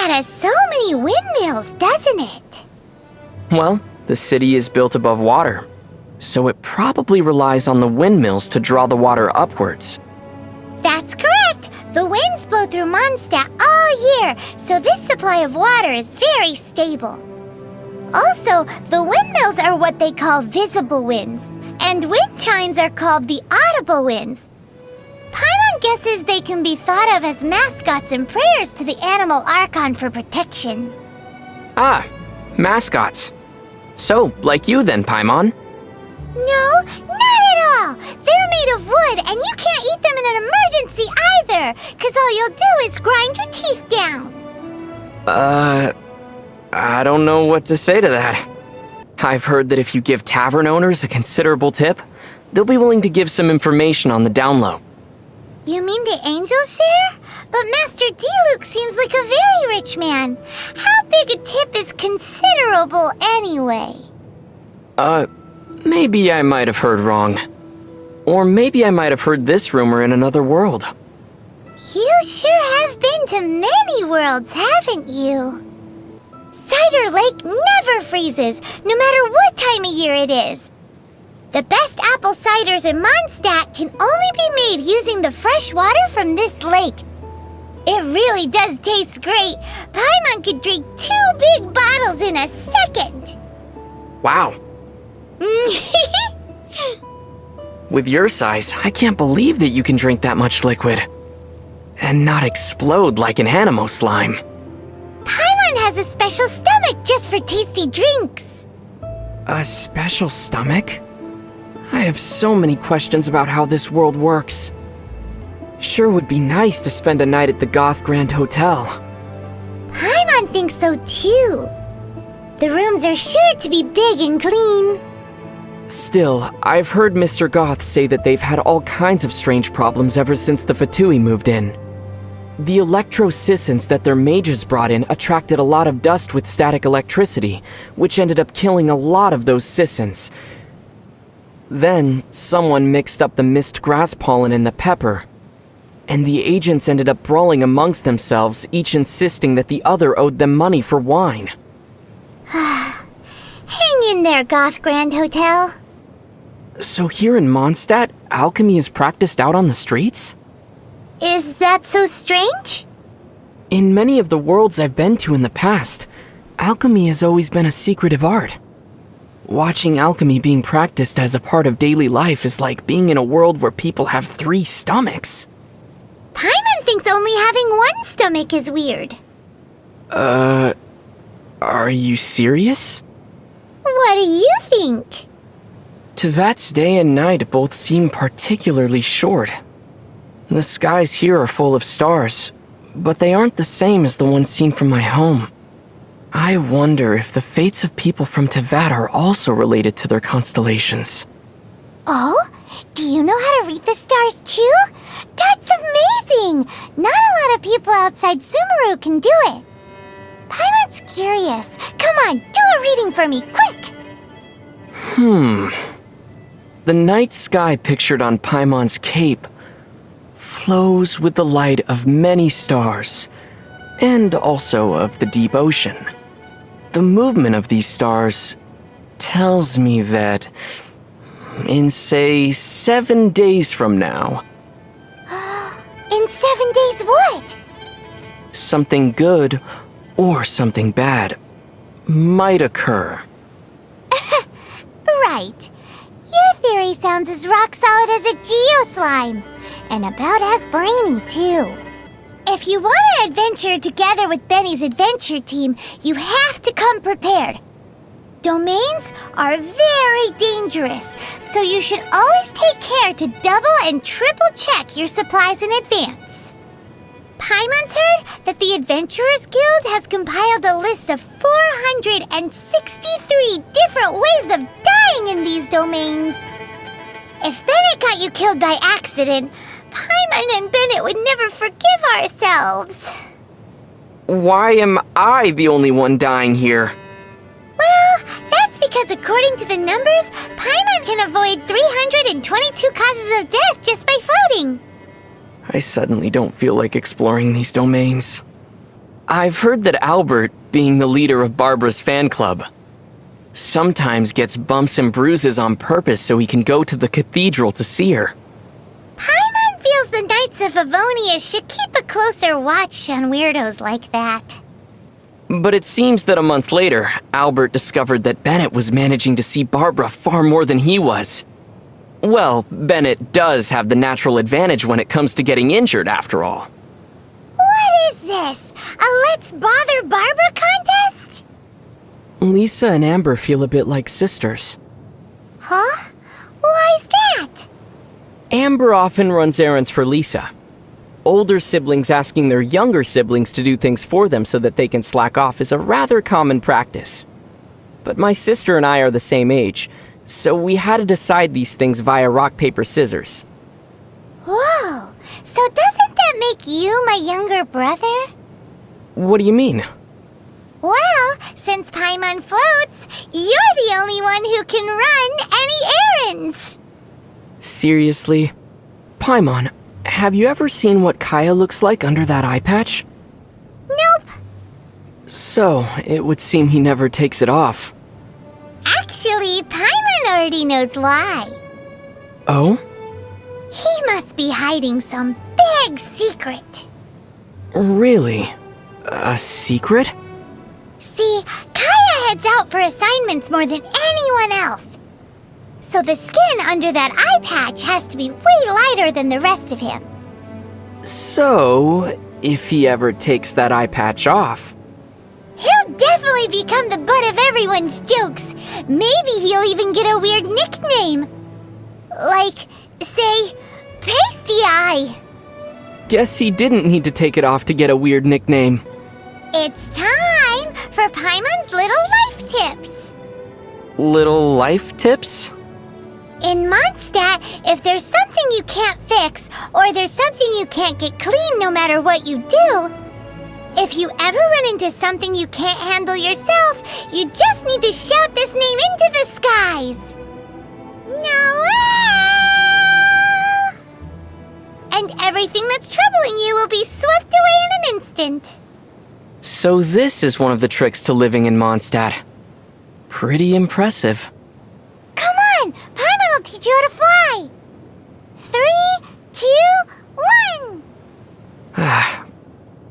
Mondstadt has so many windmills, doesn't it? Well, the city is built above water, so it probably relies on the windmills to draw the water upwards. That's correct! The winds blow through Mondstadt all year, so this supply of water is very stable. Also, the windmills are what they call visible winds, and wind chimes are called the audible winds. Paimon guesses they can be thought of as mascots and prayers to the animal Archon for protection. Ah, mascots. So, like you then, Paimon. No, not at all! They're made of wood, and you can't eat them in an emergency either, because all you'll do is grind your teeth down. I don't know what to say to that. I've heard that if you give tavern owners a considerable tip, they'll be willing to give some information on the down low. You mean the angels share? But Master D-Luke seems like a very rich man. How big a tip is considerable anyway? Maybe I might have heard wrong. Or maybe I might have heard this rumor in another world. You sure have been to many worlds, haven't you? Cider Lake never freezes, no matter what time of year it is. The best apple ciders in Mondstadt can only be made using the fresh water from this lake. It really does taste great. Paimon could drink 2 big bottles in a second. Wow. With your size, I can't believe that you can drink that much liquid. And not explode like an animo slime. Paimon has a special stomach just for tasty drinks. A special stomach? I have so many questions about how this world works. Sure would be nice to spend a night at the Goth Grand Hotel. Paimon thinks so too. The rooms are sure to be big and clean. Still, I've heard Mr. Goth say that they've had all kinds of strange problems ever since the Fatui moved in. The electro-sissons that their mages brought in attracted a lot of dust with static electricity, which ended up killing a lot of those sissons. Then, someone mixed up the mist grass pollen in the pepper, and the agents ended up brawling amongst themselves, each insisting that the other owed them money for wine. Hang in there, Goth Grand Hotel. So here in Mondstadt, alchemy is practiced out on the streets? Is that so strange? In many of the worlds I've been to in the past, alchemy has always been a secretive art. Watching alchemy being practiced as a part of daily life is like being in a world where people have 3 stomachs. Paimon thinks only having 1 stomach is weird. Are you serious? What do you think? Tevat's day and night both seem particularly short. The skies here are full of stars, but they aren't the same as the ones seen from my home. I wonder if the fates of people from Tevat are also related to their constellations. Oh? Do you know how to read the stars too? That's amazing! Not a lot of people outside Sumeru can do it. Paimon's curious. Come on, do a reading for me, quick! The night sky pictured on Paimon's cape flows with the light of many stars, and also of the deep ocean. The movement of these stars tells me that, in say 7 days from now... In 7 days what? Something good or something bad might occur. Right. Your theory sounds as rock solid as a geo-slime. And about as brainy, too. If you want to adventure together with Benny's adventure team, you have to come prepared. Domains are very dangerous, so you should always take care to double and triple check your supplies in advance. Paimon's heard that the Adventurers Guild has compiled a list of 463 different ways of dying in these domains. If Bennett got you killed by accident, Paimon and Bennett would never forgive ourselves. Why am I the only one dying here? Well, that's because according to the numbers, Paimon can avoid 322 causes of death just by floating. I suddenly don't feel like exploring these domains. I've heard that Albert, being the leader of Barbara's fan club, sometimes gets bumps and bruises on purpose so he can go to the cathedral to see her. Paimon feels the Knights of Favonius should keep a closer watch on weirdos like that. But it seems that a month later, Albert discovered that Bennett was managing to see Barbara far more than he was. Well, Bennett does have the natural advantage when it comes to getting injured, after all. What is this? A Let's Bother Barbara contest? Lisa and Amber feel a bit like sisters. Huh? Why's that? Amber often runs errands for Lisa. Older siblings asking their younger siblings to do things for them so that they can slack off is a rather common practice. But my sister and I are the same age, so we had to decide these things via rock, paper, scissors. Whoa! So doesn't that make you my younger brother? What do you mean? Well, since Paimon floats, you're the only one who can run any errands! Seriously? Paimon, have you ever seen what Kaya looks like under that eye patch? Nope. So, it would seem he never takes it off. Actually, Paimon already knows why. Oh? He must be hiding some big secret. Really? A secret? See, Kaya heads out for assignments more than anyone else. So the skin under that eye patch has to be way lighter than the rest of him. So, if he ever takes that eye patch off... He'll definitely become the butt of everyone's jokes. Maybe he'll even get a weird nickname. Like, say, Pasty Eye. Guess he didn't need to take it off to get a weird nickname. It's time for Paimon's Little Life Tips. Little life tips? In Mondstadt, if there's something you can't fix, or there's something you can't get clean no matter what you do, if you ever run into something you can't handle yourself, you just need to shout this name into the skies. Noel! And everything that's troubling you will be swept away in an instant. So this is one of the tricks to living in Mondstadt. Pretty impressive. Come on! Paimon will teach you how to fly! 3, 2, 1! Ah,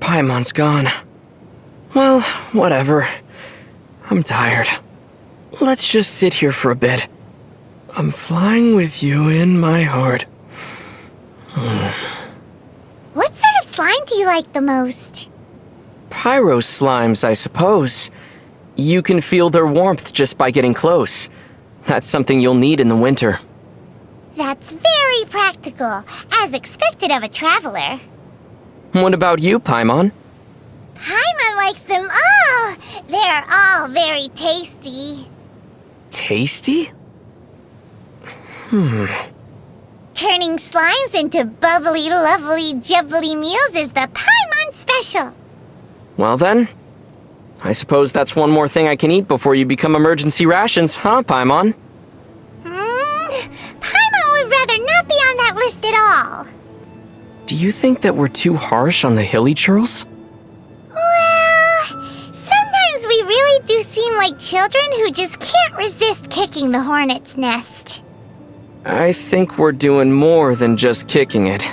Paimon's gone. Well, whatever. I'm tired. Let's just sit here for a bit. I'm flying with you in my heart. What sort of slime do you like the most? Pyro slimes, I suppose. You can feel their warmth just by getting close. That's something you'll need in the winter. That's very practical, as expected of a traveler. What about you, Paimon? Paimon likes them all. They're all very tasty. Tasty? Turning slimes into bubbly, lovely, jubbly meals is the Paimon special. Well then, I suppose that's one more thing I can eat before you become emergency rations, huh, Paimon? Paimon would rather not be on that list at all. Do you think that we're too harsh on the hilly churls? Well, sometimes we really do seem like children who just can't resist kicking the hornet's nest. I think we're doing more than just kicking it.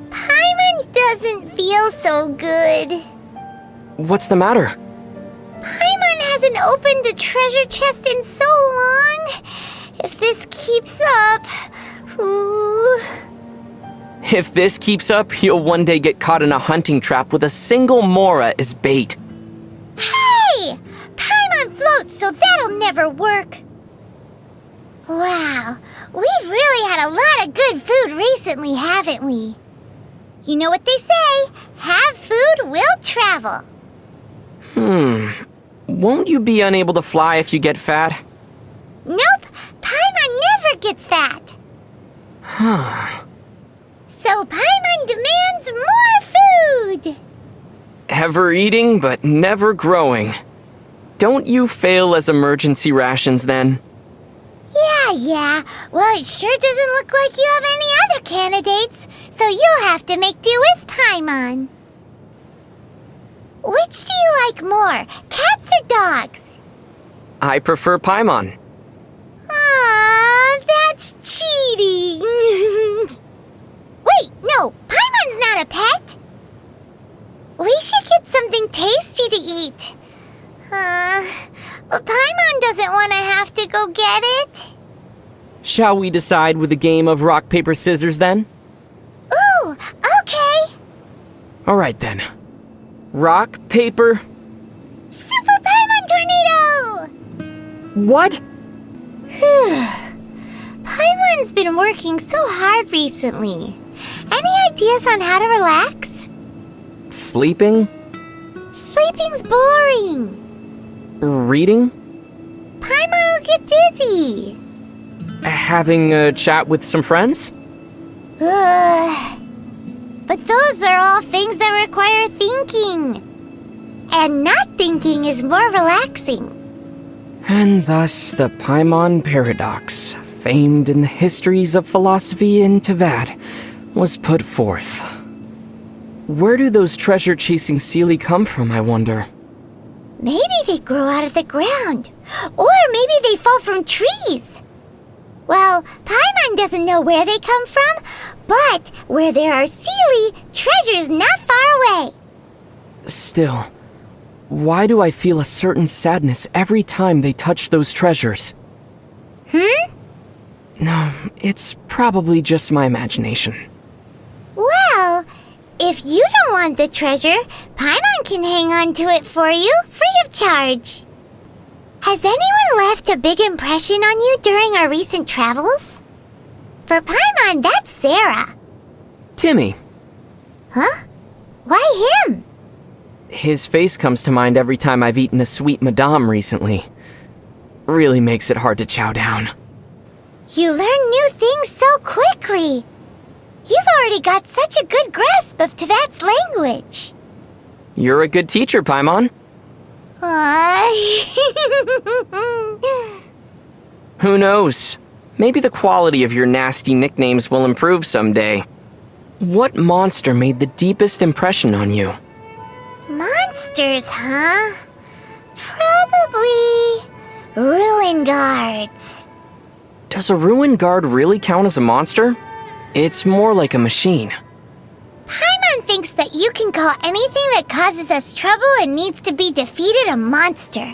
Paimon doesn't feel so good. What's the matter? Paimon hasn't opened a treasure chest in so long. If this keeps up... Ooh... If this keeps up, you'll one day get caught in a hunting trap with a single Mora as bait. Hey! Paimon floats, so that'll never work. Wow, we've really had a lot of good food recently, haven't we? You know what they say, have food, will travel. Won't you be unable to fly if you get fat? Nope, Paimon never gets fat. So Paimon demands more food. Ever eating, but never growing. Don't you fail as emergency rations then? Yeah. Well, it sure doesn't look like you have any other candidates, so you'll have to make do with Paimon. Which do you like more, cats or dogs? I prefer Paimon. Aw, that's cheating. Wait, no, Paimon's not a pet. We should get something tasty to eat. But Paimon doesn't want to have to go get it. Shall we decide with a game of rock, paper, scissors then? Ooh, okay. Alright then. Rock, paper... Super Paimon Tornado! What? Paimon's been working so hard recently. Any ideas on how to relax? Sleeping? Sleeping's boring. Reading? Paimon will get dizzy. Having a chat with some friends? But those are all things that require thinking. And not thinking is more relaxing. And thus the Paimon paradox, famed in the histories of philosophy in Tevad, was put forth. Where do those treasure-chasing Seelie come from, I wonder? Maybe they grow out of the ground. Or maybe they fall from trees. Well, Paimon doesn't know where they come from, but where there are Seelie, treasure's not far away. Still, why do I feel a certain sadness every time they touch those treasures? No, it's probably just my imagination. Well, if you don't want the treasure, Paimon can hang on to it for you, free of charge. Has anyone left a big impression on you during our recent travels? For Paimon, that's Sarah. Timmy. Huh? Why him? His face comes to mind every time I've eaten a sweet madame recently. Really makes it hard to chow down. You learn new things so quickly. You've already got such a good grasp of Tevat's language. You're a good teacher, Paimon. Who knows? Maybe the quality of your nasty nicknames will improve someday. What monster made the deepest impression on you? Monsters, huh? Probably ruin guards. Does a ruin guard really count as a monster? It's more like a machine. Paimon thinks that you can call anything that causes us trouble and needs to be defeated a monster.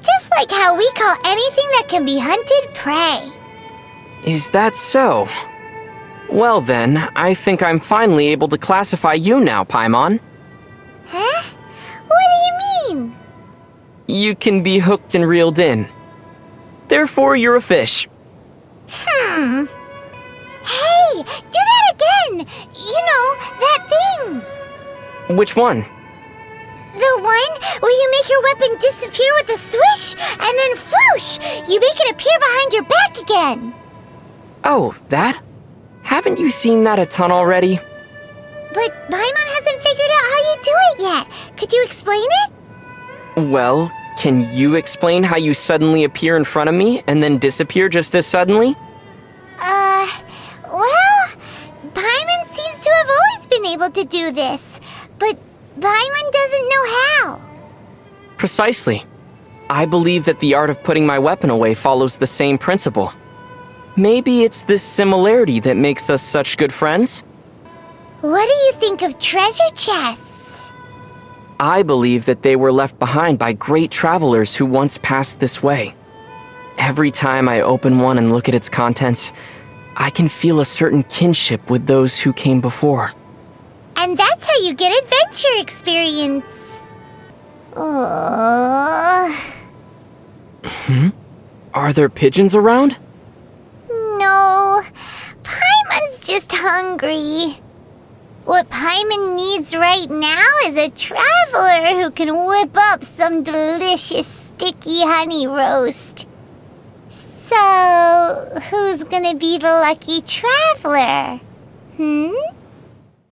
Just like how we call anything that can be hunted prey. Is that so? Well then, I think I'm finally able to classify you now, Paimon. Huh? What do you mean? You can be hooked and reeled in. Therefore, you're a fish. Hey, do that again! You know, that thing! Which one? The one where you make your weapon disappear with a swish, and then whoosh! You make it appear behind your back again! Oh, that? Haven't you seen that a ton already? But Paimon hasn't figured out how you do it yet. Could you explain it? Well, can you explain how you suddenly appear in front of me and then disappear just as suddenly? Well, Paimon seems to have always been able to do this, but Paimon doesn't know how. Precisely. I believe that the art of putting my weapon away follows the same principle. Maybe it's this similarity that makes us such good friends? What do you think of treasure chests? I believe that they were left behind by great travelers who once passed this way. Every time I open one and look at its contents, I can feel a certain kinship with those who came before. And that's how you get adventure experience. Are there pigeons around? No, Paimon's just hungry. What Paimon needs right now is a traveler who can whip up some delicious sticky honey roast. So, who's gonna be the lucky traveler?